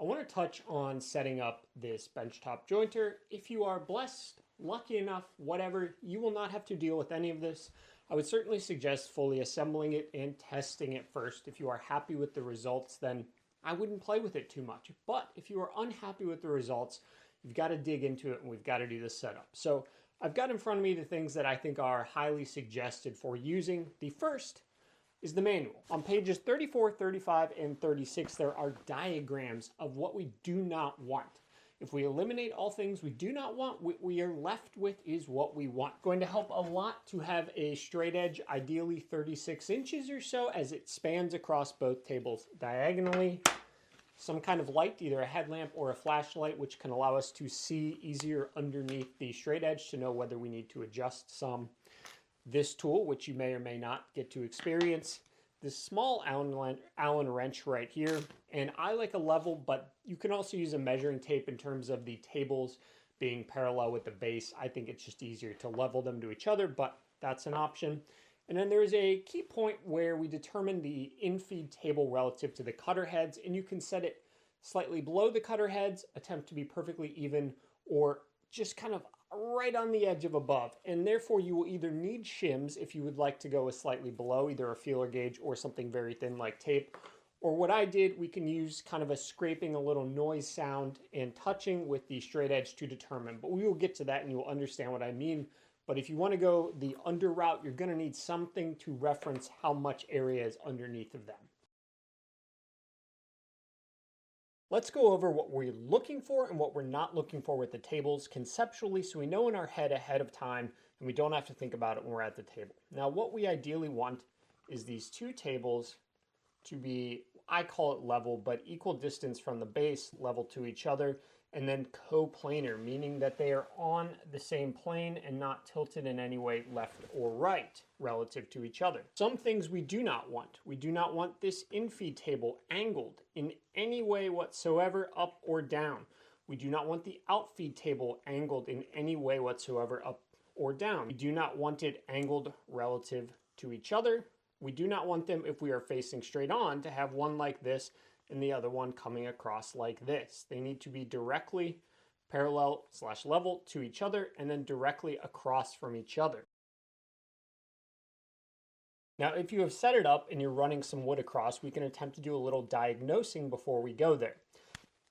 want to touch on setting up this benchtop jointer. If you are blessed, lucky enough, whatever, you will not have to deal with any of this. I would certainly suggest fully assembling it and testing it first. If you are happy with the results, then I wouldn't play with it too much. But if you are unhappy with the results, you've got to dig into it and we've got to do the setup. So I've got in front of me the things that I think are highly suggested for using. The first is the manual. On pages 34, 35, and 36, there are diagrams of what we do not want. If we eliminate all things we do not want, what we are left with is what we want. Going to help a lot to have a straight edge, ideally 36 inches or so, as it spans across both tables diagonally. Some kind of light, either a headlamp or a flashlight, which can allow us to see easier underneath the straight edge to know whether we need to adjust some. This tool, which you may or may not get to experience, this small Allen wrench right here, and I like a level, but you can also use a measuring tape in terms of the tables being parallel with the base. I think it's just easier to level them to each other, but that's an option. And then there's a key point where we determine the infeed table relative to the cutter heads, and you can set it slightly below the cutter heads, attempt to be perfectly even, or just kind of right on the edge of above. And therefore you will either need shims if you would like to go a slightly below, either a feeler gauge or something very thin like tape. Or what I did, we can use kind of a scraping, a little noise sound and touching with the straight edge to determine. But we will get to that and you will understand what I mean. But if you want to go the under route, you're going to need something to reference how much area is underneath of them. Let's go over what we're looking for and what we're not looking for with the tables conceptually, so we know in our head ahead of time and we don't have to think about it when we're at the table. Now, what we ideally want is these two tables to be, I call it level, but equal distance from the base, level to each other, and then coplanar, meaning that they are on the same plane and not tilted in any way left or right relative to each other. Some things we do not want. We do not want this infeed table angled in any way whatsoever, up or down. We do not want the outfeed table angled in any way whatsoever, up or down. We do not want it angled relative to each other. We do not want them, if we are facing straight on, to have one like this and the other one coming across like this. They need to be directly parallel / level to each other and then directly across from each other. Now, if you have set it up and you're running some wood across, we can attempt to do a little diagnosing before we go there.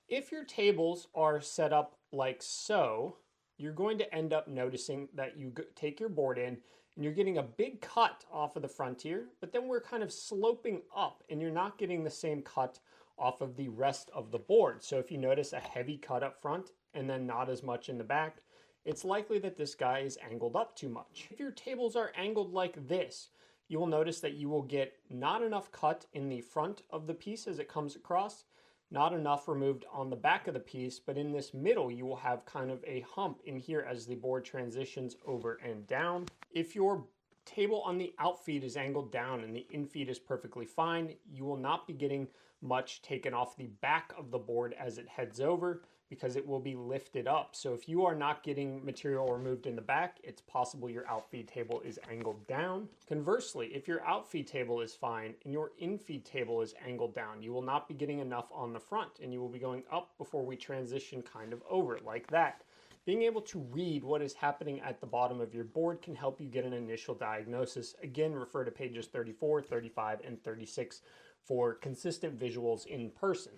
If your tables are set up like so, you're going to end up noticing that you take your board in and you're getting a big cut off of the front here, but then we're kind of sloping up and you're not getting the same cut off of the rest of the board. So if you notice a heavy cut up front and then not as much in the back, it's likely that this guy is angled up too much. If your tables are angled like this, you will notice that you will get not enough cut in the front of the piece as it comes across, not enough removed on the back of the piece, but in this middle you will have kind of a hump in here as the board transitions over and down. If your table on the outfeed is angled down and the infeed is perfectly fine, you will not be getting much taken off the back of the board as it heads over because it will be lifted up. So if you are not getting material removed in the back, it's possible your outfeed table is angled down. Conversely, if your outfeed table is fine and your infeed table is angled down, you will not be getting enough on the front and you will be going up before we transition kind of over like that. Being able to read what is happening at the bottom of your board can help you get an initial diagnosis. Again, refer to pages 34, 35, and 36 for consistent visuals in person.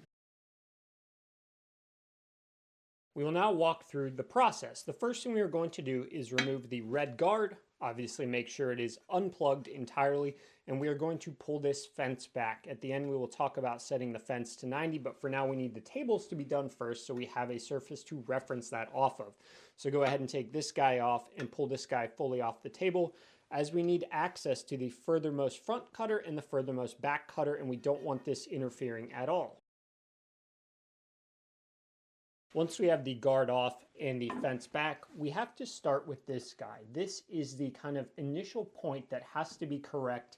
We will now walk through the process. The first thing we are going to do is remove the red guard, obviously make sure it is unplugged entirely, and we are going to pull this fence back. At the end we will talk about setting the fence to 90, but for now we need the tables to be done first so we have a surface to reference that off of. So go ahead and take this guy off and pull this guy fully off the table, as we need access to the furthermost front cutter and the furthermost back cutter, and we don't want this interfering at all. Once we have the guard off and the fence back, we have to start with this guy. This is the kind of initial point that has to be correct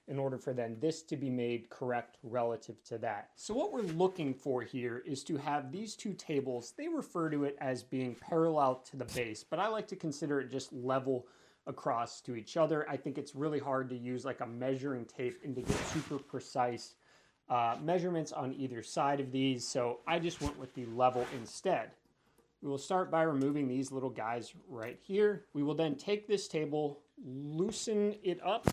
in order for then this to be made correct relative to that. So what we're looking for here is to have these two tables, they refer to it as being parallel to the base, but I like to consider it just level across to each other. I think it's really hard to use like a measuring tape and to get super precise measurements on either side of these, so I just went with the level instead. We will start by removing these little guys right here. We will then take this table, loosen it up,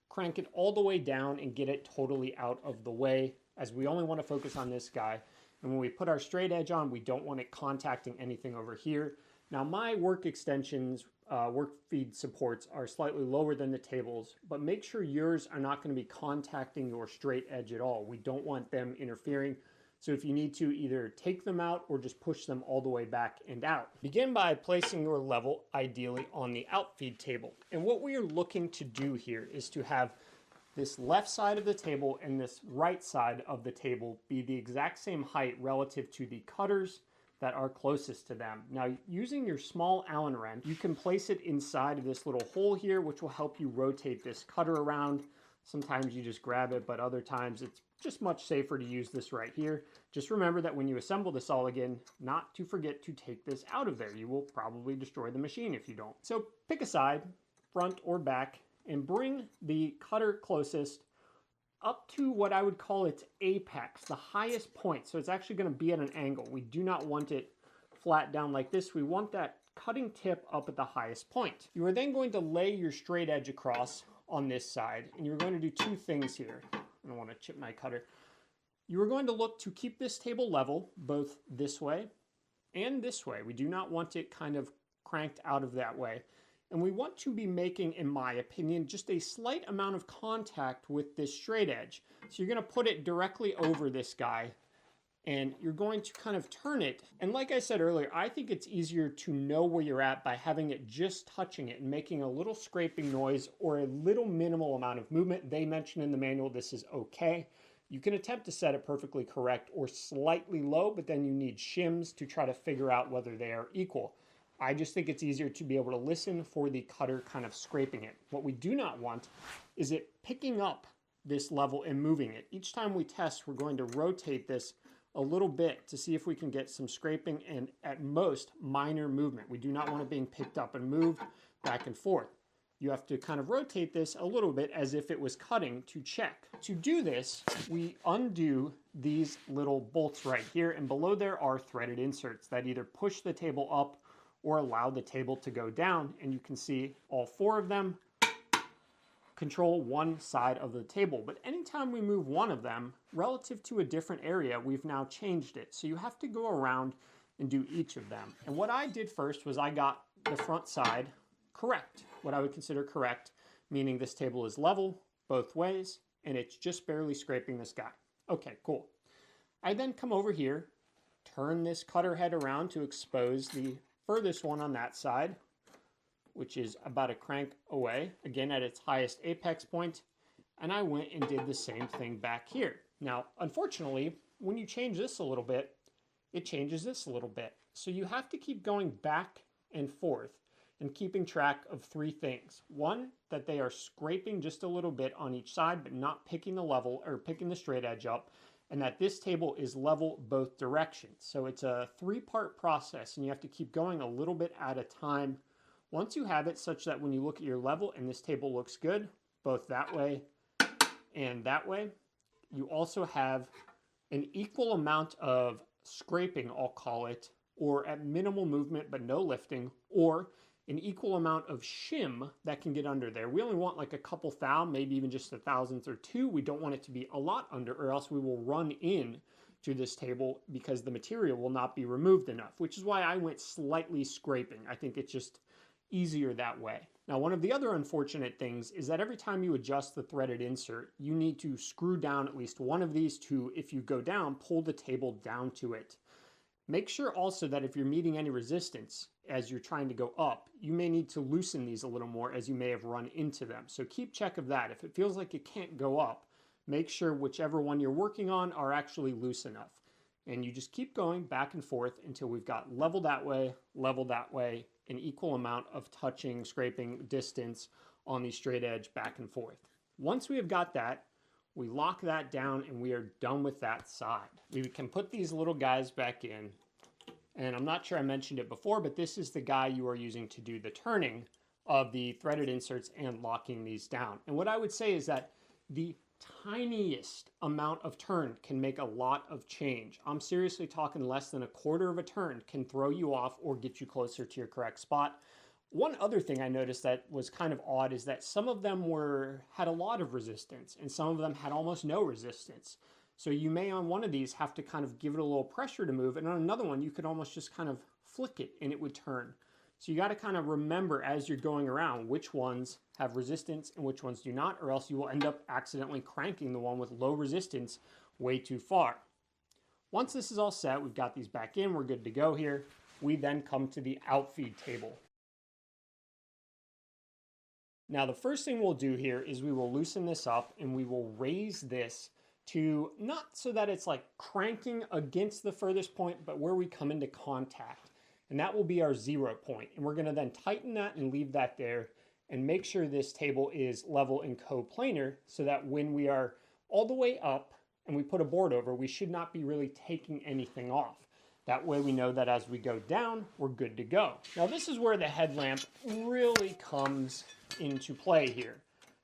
crank it all the way down, and get it totally out of the way, as we only want to focus on this guy. And when we put our straight edge on, we don't want it contacting anything over here. Now my work extensions, work feed supports are slightly lower than the tables, but make sure yours are not going to be contacting your straight edge at all. We don't want them interfering. So if you need to, either take them out or just push them all the way back and out. Begin by placing your level ideally on the outfeed table. And what we are looking to do here is to have this left side of the table and this right side of the table be the exact same height relative to the cutters that are closest to them. Now, using your small Allen wrench, you can place it inside of this little hole here, which will help you rotate this cutter around. Sometimes you just grab it, but other times it's just much safer to use this right here. Just remember that when you assemble this all again, not to forget to take this out of there. You will probably destroy the machine if you don't. So pick a side, front or back, and bring the cutter closest up to what I would call its apex, the highest point. So it's actually going to be at an angle. We do not want it flat down like this. We want that cutting tip up at the highest point. You are then going to lay your straight edge across on this side, and you're going to do two things here. I don't want to chip my cutter. You are going to look to keep this table level both this way and this way. We do not want it kind of cranked out of that way. And we want to be making, in my opinion, just a slight amount of contact with this straight edge. So you're going to put it directly over this guy, and you're going to kind of turn it. And like I said earlier, I think it's easier to know where you're at by having it just touching it and making a little scraping noise or a little minimal amount of movement. They mention in the manual this is okay. You can attempt to set it perfectly correct or slightly low, but then you need shims to try to figure out whether they are equal. I just think it's easier to be able to listen for the cutter kind of scraping it. What we do not want is it picking up this level and moving it. Each time we test, we're going to rotate this a little bit to see if we can get some scraping and at most minor movement. We do not want it being picked up and moved back and forth. You have to kind of rotate this a little bit as if it was cutting to check. To do this, we undo these little bolts right here, and below there are threaded inserts that either push the table up or allow the table to go down, and you can see all four of them control one side of the table. But anytime we move one of them relative to a different area, we've now changed it. So you have to go around and do each of them. And what I did first was I got the front side correct, what I would consider correct, meaning this table is level both ways, and it's just barely scraping this guy. Okay, cool. I then come over here, turn this cutter head around to expose the furthest one on that side, which is about a crank away, again at its highest apex point, and I went and did the same thing back here. Now, unfortunately, when you change this a little bit, it changes this a little bit. So you have to keep going back and forth and keeping track of three things. One, that they are scraping just a little bit on each side, but not picking the level or picking the straight edge up, and that this table is level both directions. So it's a three-part process, and you have to keep going a little bit at a time. Once you have it such that when you look at your level and this table looks good, both that way and that way, you also have an equal amount of scraping, I'll call it, or at minimal movement but no lifting, or an equal amount of shim that can get under there. We only want like a couple thou, maybe even just a thousandth or two. We don't want it to be a lot under, or else we will run in to this table because the material will not be removed enough, which is why I went slightly scraping. I think it's just easier that way. Now, one of the other unfortunate things is that every time you adjust the threaded insert, you need to screw down at least one of these to, if you go down, pull the table down to it. Make sure also that if you're meeting any resistance as you're trying to go up, you may need to loosen these a little more as you may have run into them. So keep check of that. If it feels like it can't go up, make sure whichever one you're working on are actually loose enough. And you just keep going back and forth until we've got level that way, an equal amount of touching, scraping distance on the straight edge back and forth. Once we have got that, we lock that down and we are done with that side. We can put these little guys back in, and I'm not sure I mentioned it before, but this is the guy you are using to do the turning of the threaded inserts and locking these down. And what I would say is that the tiniest amount of turn can make a lot of change. I'm seriously talking less than a quarter of a turn can throw you off or get you closer to your correct spot. One other thing I noticed that was kind of odd is that some of them had a lot of resistance and some of them had almost no resistance. So you may on one of these have to kind of give it a little pressure to move, and on another one you could almost just kind of flick it and it would turn. So you got to kind of remember as you're going around which ones have resistance and which ones do not, or else you will end up accidentally cranking the one with low resistance way too far. Once this is all set, we've got these back in, we're good to go here. We then come to the outfeed table. Now the first thing we'll do here is we will loosen this up and we will raise this to not so that it's like cranking against the furthest point, but where we come into contact. And that will be our 0 point. And we're going to then tighten that and leave that there and make sure this table is level and coplanar so that when we are all the way up and we put a board over, we should not be really taking anything off. That way we know that as we go down, we're good to go. Now this is where the headlamp really comes into play here,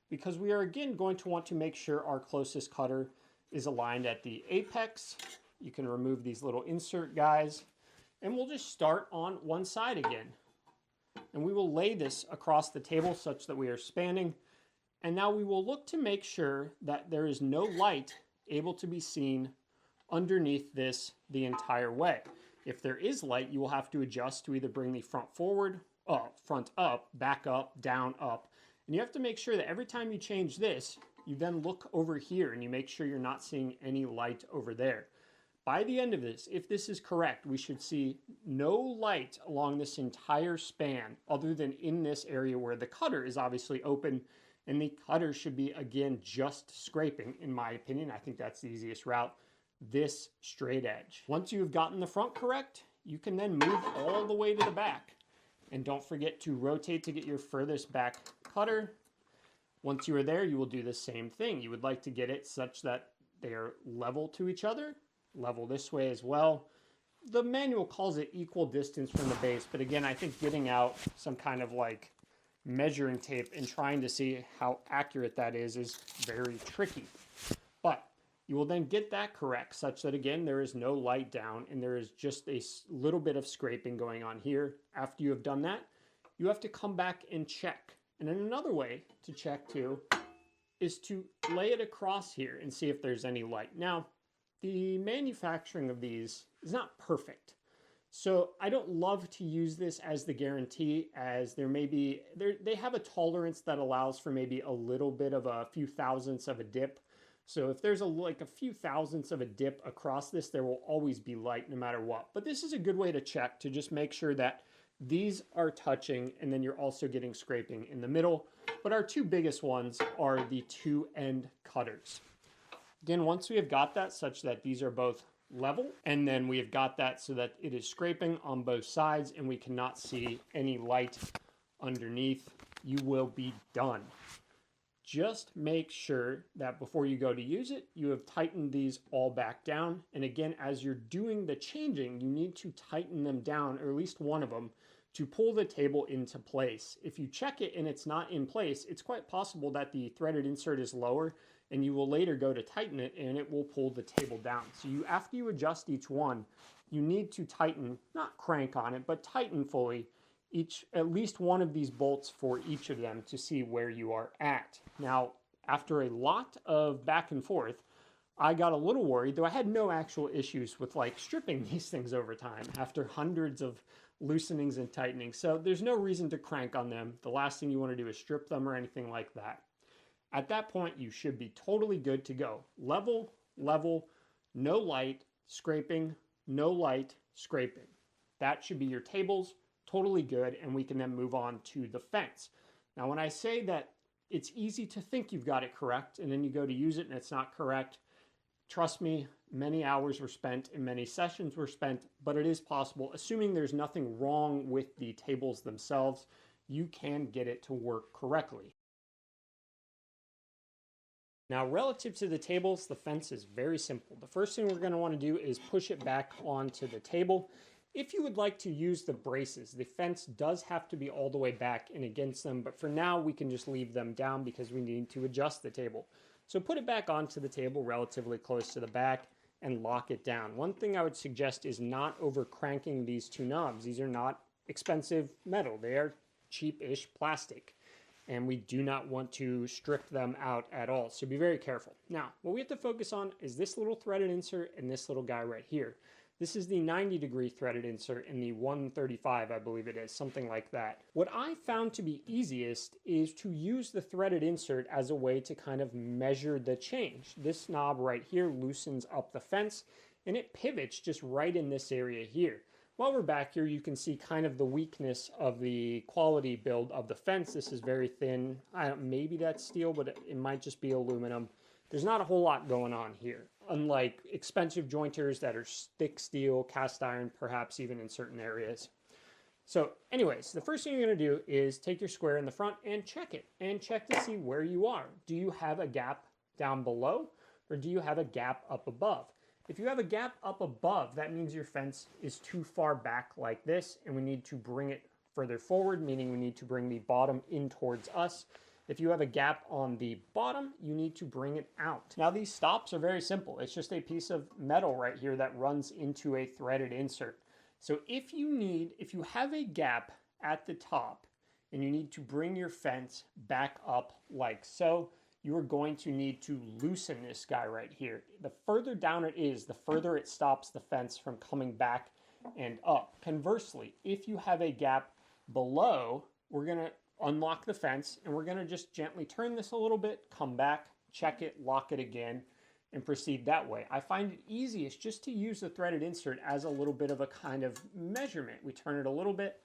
because we are again going to want to make sure our closest cutter is aligned at the apex. You can remove these little insert guys. And we'll just start on one side again. And we will lay this across the table such that we are spanning. And now we will look to make sure that there is no light able to be seen underneath this the entire way. If there is light, you will have to adjust to either bring the front forward, front up, back up, down, up. And you have to make sure that every time you change this, you then look over here and you make sure you're not seeing any light over there. By the end of this, if this is correct, we should see no light along this entire span other than in this area where the cutter is obviously open, and the cutter should be, again, just scraping, in my opinion. I think that's the easiest route, this straight edge. Once you've gotten the front correct, you can then move all the way to the back. And don't forget to rotate to get your furthest back cutter. Once you are there, you will do the same thing. You would like to get it such that they are level to each other. Level this way as well. The manual calls it equal distance from the base, but again, I think getting out some kind of like measuring tape and trying to see how accurate that is very tricky. But you will then get that correct such that again, there is no light down and there is just a little bit of scraping going on here. After you have done that, you have to come back and check. And then another way to check too is to lay it across here and see if there's any light. Now, the manufacturing of these is not perfect. So I don't love to use this as the guarantee, as they have a tolerance that allows for maybe a little bit of a few thousandths of a dip. So if there's like a few thousandths of a dip across this, there will always be light no matter what. But this is a good way to check to just make sure that these are touching and then you're also getting scraping in the middle. But our two biggest ones are the two end cutters. Again, once we have got that such that these are both level, and then we have got that so that it is scraping on both sides and we cannot see any light underneath, you will be done. Just make sure that before you go to use it, you have tightened these all back down. And again, as you're doing the changing, you need to tighten them down, or at least one of them, to pull the table into place. If you check it and it's not in place, it's quite possible that the threaded insert is lower, and you will later go to tighten it and it will pull the table down. So after you adjust each one, you need to tighten, not crank on it, but tighten fully at least one of these bolts for each of them to see where you are at. Now, after a lot of back and forth, I got a little worried, though I had no actual issues with like stripping these things over time after hundreds of loosenings and tightenings. So there's no reason to crank on them. The last thing you want to do is strip them or anything like that. At that point, you should be totally good to go. Level, level, no light, scraping, no light, scraping. That should be your tables, totally good, and we can then move on to the fence. Now, when I say that it's easy to think you've got it correct, and then you go to use it and it's not correct, trust me, many hours were spent and many sessions were spent, but it is possible. Assuming there's nothing wrong with the tables themselves, you can get it to work correctly. Now, relative to the tables, the fence is very simple. The first thing we're going to want to do is push it back onto the table. If you would like to use the braces, the fence does have to be all the way back and against them, but for now we can just leave them down because we need to adjust the table. So put it back onto the table relatively close to the back and lock it down. One thing I would suggest is not over cranking these two knobs. These are not expensive metal. They are cheap-ish plastic, and we do not want to strip them out at all. So be very careful. Now, what we have to focus on is this little threaded insert and this little guy right here. This is the 90-degree threaded insert and the 135, I believe it is, something like that. What I found to be easiest is to use the threaded insert as a way to kind of measure the change. This knob right here loosens up the fence and it pivots just right in this area here. While we're back here, you can see kind of the weakness of the quality build of the fence. This is very thin. Maybe that's steel, but it might just be aluminum. There's not a whole lot going on here, unlike expensive jointers that are thick steel, cast iron, perhaps even in certain areas. So anyways, the first thing you're going to do is take your square in the front and check it, and check to see where you are. Do you have a gap down below, or do you have a gap up above? If you have a gap up above, that means your fence is too far back like this, and we need to bring it further forward, meaning we need to bring the bottom in towards us. If you have a gap on the bottom, you need to bring it out. Now these stops are very simple. It's just a piece of metal right here that runs into a threaded insert. So if you have a gap at the top and you need to bring your fence back up like so, you are going to need to loosen this guy right here. The further down it is, the further it stops the fence from coming back and up. Conversely, if you have a gap below, we're gonna unlock the fence and we're gonna just gently turn this a little bit, come back, check it, lock it again, and proceed that way. I find it easiest just to use the threaded insert as a little bit of a kind of measurement. We turn it a little bit,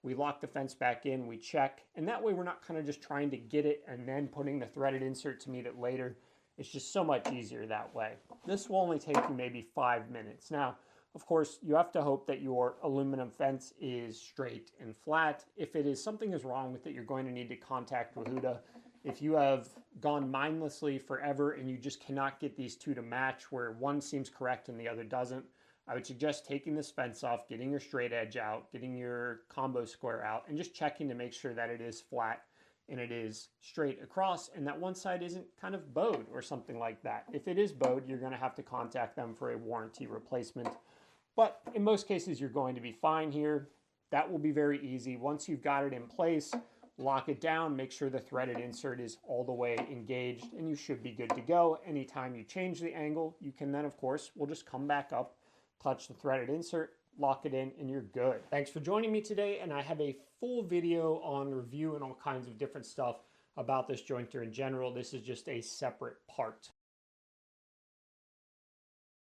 we lock the fence back in, we check, and that way we're not kind of just trying to get it and then putting the threaded insert to meet it later. It's just so much easier that way. This will only take you maybe 5 minutes. Now, of course, you have to hope that your aluminum fence is straight and flat. If something is wrong with it, you're going to need to contact Wahuda. If you have gone mindlessly forever and you just cannot get these two to match where one seems correct and the other doesn't, I would suggest taking this fence off, getting your straight edge out, getting your combo square out, and just checking to make sure that it is flat and it is straight across and that one side isn't kind of bowed or something like that. If it is bowed, you're going to have to contact them for a warranty replacement. But in most cases, you're going to be fine here. That will be very easy. Once you've got it in place, lock it down, make sure the threaded insert is all the way engaged, and you should be good to go. Anytime you change the angle, you can then, of course, we'll just come back up, touch the threaded insert, lock it in, and you're good. Thanks for joining me today, and I have a full video on review and all kinds of different stuff about this jointer in general. This is just a separate part.